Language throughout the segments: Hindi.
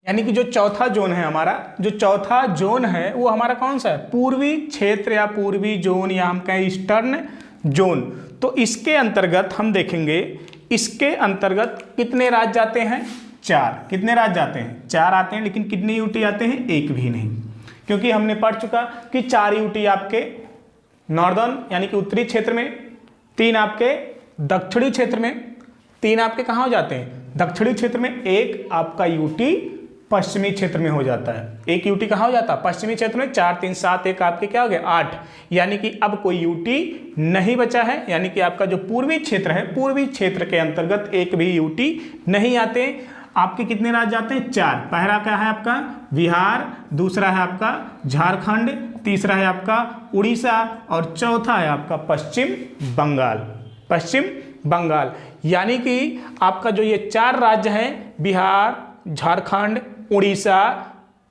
यानी कि जो चौथा जोन है हमारा, जो चौथा जोन है वो हमारा कौन सा है, पूर्वी क्षेत्र या पूर्वी जोन या हम कहें ईस्टर्न जोन। तो इसके अंतर्गत हम देखेंगे, इसके अंतर्गत कितने राज्य जाते हैं, 4। कितने राज्य जाते हैं, 4 आते हैं। लेकिन कितने यूटी आते हैं, एक भी नहीं, क्योंकि हमने पढ़ चुका कि 4 यूटी आपके नॉर्दर्न यानी कि उत्तरी क्षेत्र में, 3 आपके दक्षिणी क्षेत्र में, 3 आपके कहाँ हो जाते हैं, दक्षिणी क्षेत्र में, 1 आपका यूटी पश्चिमी क्षेत्र में हो जाता है। 1 यूटी कहाँ हो जाता है, पश्चिमी क्षेत्र में। 4 3 7 1 आपके क्या हो गए, 8। यानी कि अब कोई यूटी नहीं बचा है, यानी कि आपका जो पूर्वी क्षेत्र है, पूर्वी क्षेत्र के अंतर्गत एक भी यूटी नहीं आते। आपके कितने राज्य आते हैं, 4। पहला क्या है आपका बिहार, दूसरा है आपका झारखंड, तीसरा है आपका उड़ीसा और चौथा है आपका पश्चिम बंगाल। पश्चिम बंगाल यानी कि आपका जो ये 4 राज्य हैं, बिहार, झारखंड, उड़ीसा,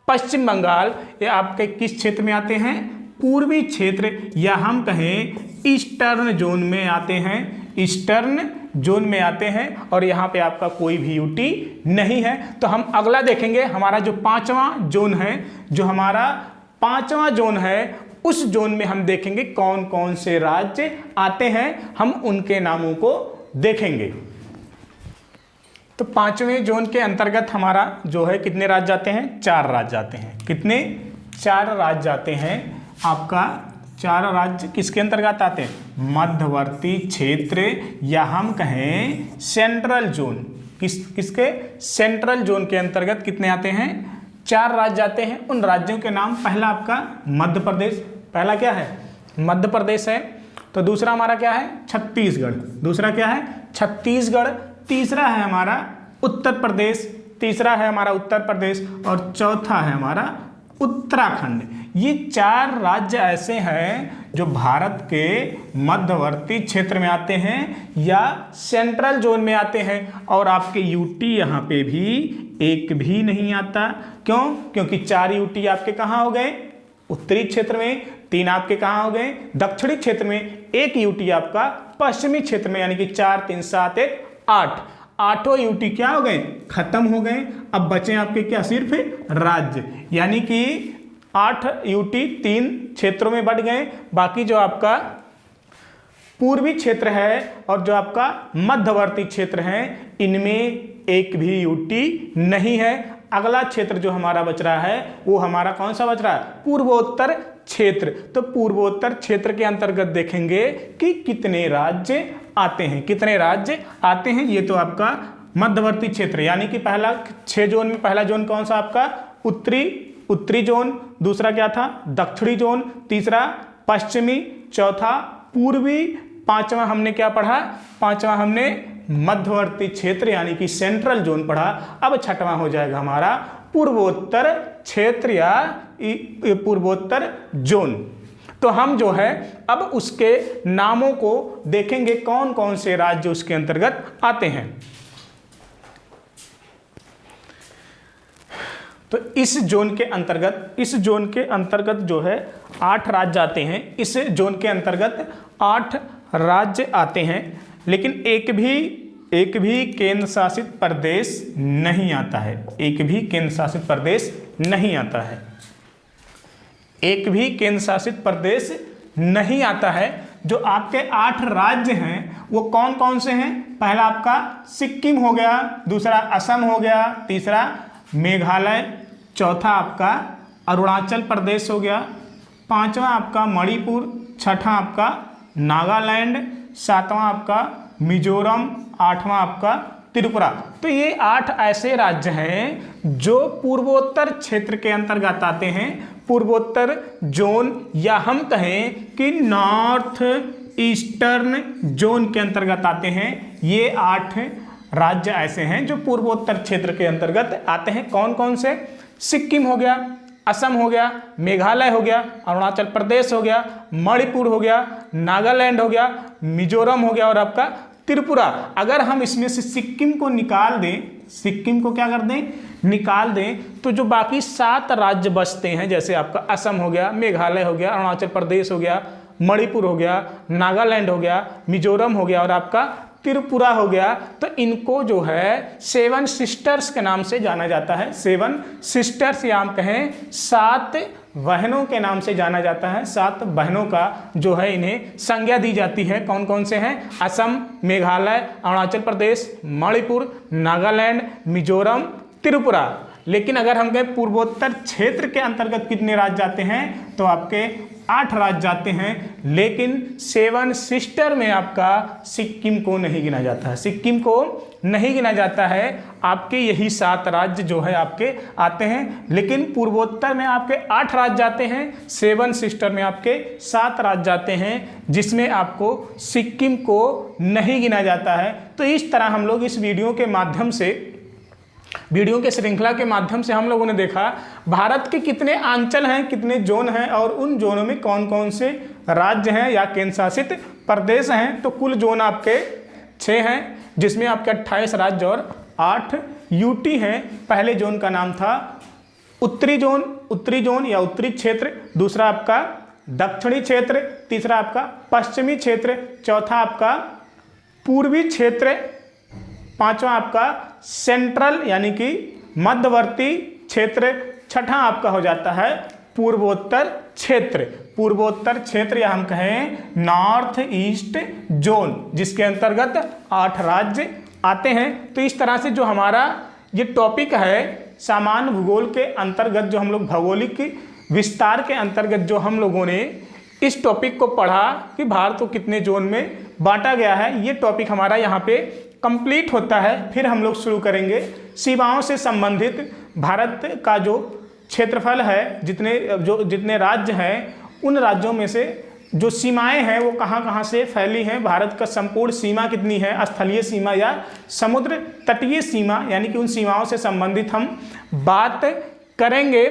पश्चिम बंगाल, ये आपके किस क्षेत्र में आते हैं, पूर्वी क्षेत्र या हम कहें ईस्टर्न जोन में आते हैं। ईस्टर्न जोन में आते हैं और यहाँ पे आपका कोई भी यूटी नहीं है। तो हम अगला देखेंगे, हमारा जो 5वां जोन है, जो हमारा 5वां जोन है, उस जोन में हम देखेंगे कौन कौन से राज्य आते हैं, हम उनके नामों को देखेंगे। तो 5वें जोन के अंतर्गत हमारा जो है कितने राज्य जाते हैं, 4 राज्य जाते हैं। कितने, 4 राज्य जाते हैं। आपका 4 राज्य किसके अंतर्गत आते हैं, मध्यवर्ती क्षेत्र या हम कहें सेंट्रल जोन। किसके, सेंट्रल जोन के अंतर्गत कितने आते हैं, 4 राज्य आते हैं। उन राज्यों के नाम, पहला आपका मध्य प्रदेश, पहला क्या है, मध्य प्रदेश है। तो दूसरा हमारा क्या है, छत्तीसगढ़, दूसरा क्या है, छत्तीसगढ़। तीसरा है हमारा उत्तर प्रदेश, तीसरा है हमारा उत्तर प्रदेश और चौथा है हमारा उत्तराखंड। ये 4 राज्य ऐसे हैं जो भारत के मध्यवर्ती क्षेत्र में आते हैं या सेंट्रल जोन में आते हैं और आपके यूटी यहाँ पे भी एक भी नहीं आता। क्यों, क्योंकि 4 यूटी आपके कहाँ हो गए, उत्तरी क्षेत्र में, 3 आपके कहाँ हो गए, दक्षिणी क्षेत्र में, 1 यूटी आपका पश्चिमी क्षेत्र में, यानी कि 4 3 7 1 8। 8 यूटी क्या हो गए, खत्म हो गए। अब बचे आपके क्या, सिर्फ राज्य, यानी कि 8 यूटी 3 क्षेत्रों में बढ़ गए। बाकी जो आपका पूर्वी क्षेत्र है और जो आपका मध्यवर्ती क्षेत्र है, इनमें एक भी यूटी नहीं है। अगला क्षेत्र जो हमारा बच रहा है वो हमारा कौन सा बच रहा है, पूर्वोत्तर क्षेत्र। तो पूर्वोत्तर क्षेत्र के अंतर्गत देखेंगे कि कितने राज्य आते हैं, कितने राज्य आते हैं। ये तो आपका मध्यवर्ती क्षेत्र, यानी कि पहला 6 जोन में पहला जोन कौन सा आपका, उत्तरी जोन, दूसरा क्या था, दक्षिणी जोन, तीसरा पश्चिमी, चौथा पूर्वी, 5वां हमने क्या पढ़ा, 5वां हमने मध्यवर्ती क्षेत्र यानी कि सेंट्रल जोन पढ़ा। अब 6वां हो जाएगा हमारा पूर्वोत्तर क्षेत्र या पूर्वोत्तर जोन। तो हम जो है अब उसके नामों को देखेंगे, कौन कौन से राज्य उसके अंतर्गत आते हैं। तो इस जोन के अंतर्गत जो है 8 राज्य आते हैं। इस जोन के अंतर्गत 8 राज्य आते हैं, लेकिन एक भी केंद्र शासित प्रदेश नहीं आता है। एक भी केंद्र शासित प्रदेश नहीं आता है। एक भी केंद्र शासित प्रदेश नहीं आता है। जो आपके 8 राज्य हैं वो कौन कौन से हैं, पहला आपका सिक्किम हो गया, दूसरा असम हो गया, तीसरा मेघालय, चौथा आपका अरुणाचल प्रदेश हो गया, 5वां आपका मणिपुर, 6वां आपका नागालैंड, 7वां आपका मिजोरम, 8वां आपका त्रिपुरा। तो ये 8 ऐसे राज्य हैं जो पूर्वोत्तर क्षेत्र के अंतर्गत आते हैं, पूर्वोत्तर जोन या हम कहें कि नॉर्थ ईस्टर्न जोन के अंतर्गत आते हैं। ये 8 राज्य ऐसे हैं जो पूर्वोत्तर क्षेत्र के अंतर्गत आते हैं। कौन कौन से, सिक्किम हो गया, असम हो गया, मेघालय हो गया, अरुणाचल प्रदेश हो गया, मणिपुर हो गया, नागालैंड हो गया, मिजोरम हो गया और आपका त्रिपुरा। अगर हम इसमें से सिक्किम को निकाल दें, सिक्किम को क्या कर दें, निकाल दें, तो जो बाकी 7 राज्य बचते हैं, जैसे आपका असम हो गया, मेघालय हो गया, अरुणाचल प्रदेश हो गया, मणिपुर हो गया, नागालैंड हो गया, मिजोरम हो गया और आपका त्रिपुरा हो गया, तो इनको जो है 7 सिस्टर्स के नाम से जाना जाता है। 7 सिस्टर्स या हम कहें 7 बहनों के नाम से जाना जाता है। 7 बहनों का जो है इन्हें संज्ञा दी जाती है। कौन कौन से हैं? असम, मेघालय, अरुणाचल प्रदेश, मणिपुर, नागालैंड, मिजोरम, त्रिपुरा। लेकिन अगर हम कहें पूर्वोत्तर क्षेत्र के अंतर्गत कितने राज्य आते हैं, तो आपके 8 राज्य जाते हैं। लेकिन 7 सिस्टर में आपका सिक्किम को नहीं गिना जाता है। सिक्किम को नहीं गिना जाता है। आपके यही 7 राज्य जो है आपके आते हैं। लेकिन पूर्वोत्तर में आपके 8 राज्य जाते हैं, 7 सिस्टर में आपके 7 राज्य जाते हैं, जिसमें आपको सिक्किम को नहीं गिना जाता है। तो इस तरह हम लोग इस वीडियो के श्रृंखला के माध्यम से हम लोगों ने देखा भारत के कितने अंचल हैं, कितने जोन हैं, और उन जोनों में कौन कौन से राज्य हैं या केंद्र शासित प्रदेश हैं। तो कुल जोन आपके 6 हैं, जिसमें आपके 28 राज्य और 8 यूटी हैं। पहले जोन का नाम था उत्तरी जोन या उत्तरी क्षेत्र, दूसरा आपका दक्षिणी क्षेत्र, तीसरा आपका पश्चिमी क्षेत्र, चौथा आपका पूर्वी क्षेत्र, पांचवा आपका सेंट्रल यानी कि मध्यवर्ती क्षेत्र, छठा आपका हो जाता है पूर्वोत्तर क्षेत्र। पूर्वोत्तर क्षेत्र या हम कहें नॉर्थ ईस्ट जोन, जिसके अंतर्गत 8 राज्य आते हैं। तो इस तरह से जो हमारा ये टॉपिक है सामान्य भूगोल के अंतर्गत, जो हम लोग भौगोलिक विस्तार के अंतर्गत जो हम लोगों ने इस टॉपिक को पढ़ा कि भारत को कितने जोन में बांटा गया है, ये टॉपिक हमारा यहाँ पे कंप्लीट होता है। फिर हम लोग शुरू करेंगे सीमाओं से संबंधित भारत का जो क्षेत्रफल है, जितने राज्य हैं, उन राज्यों में से जो सीमाएं हैं वो कहाँ कहाँ से फैली हैं, भारत का संपूर्ण सीमा कितनी है, स्थलीय सीमा या समुद्र तटीय सीमा, यानी कि उन सीमाओं से संबंधित हम बात करेंगे।